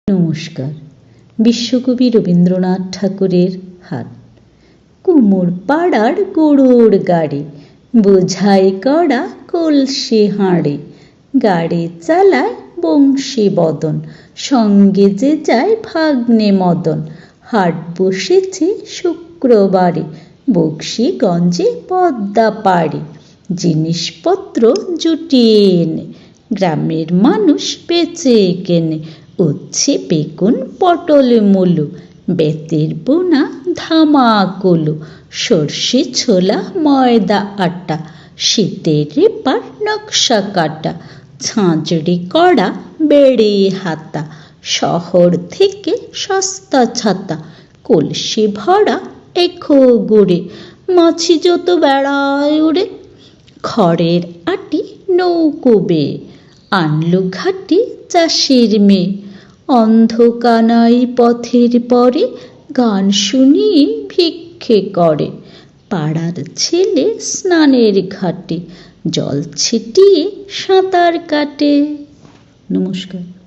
নমস্কার। বিশ্বকবি রবীন্দ্রনাথ ঠাকুরের হাট। কুমোর পাড়ার গরুর গাড়ি, বোঝাই করা কলসি হাঁড়ি, গাড়ি চালায় বংশী বদন, সঙ্গে যে যায় ভাগ্নে মদন। হাট বসেছে শুক্রবারে, বক্সিগঞ্জে পদ্মা পাড়ে। জিনিসপত্র জুটিয়ে এনে গ্রামের মানুষ বেচে কেনে। উচ্ছে বেগুন পটল মূলো, বেতের বোনা ধামাকুলো, সর্ষে ছোলা ময়দা আটা, শীতের রেপার নকশা কাটা, ঝাঁঝরি করা বেড়ে হাতা, শহর থেকে সস্তা ছাতা, কলসি ভরা এখো গুড়ে, মাছি যত বেড়ায় উড়ে। খড়ের আটি নৌকো বেয়ে আনলো ঘাটে চাষির মেয়ে। অন্ধকানাই পথের পরে গান শুনিয়ে ভিক্ষে করে। পাড়ার ছেলে স্নানের ঘাটে জল ছিটিয়ে সাঁতার কাটে। নমস্কার।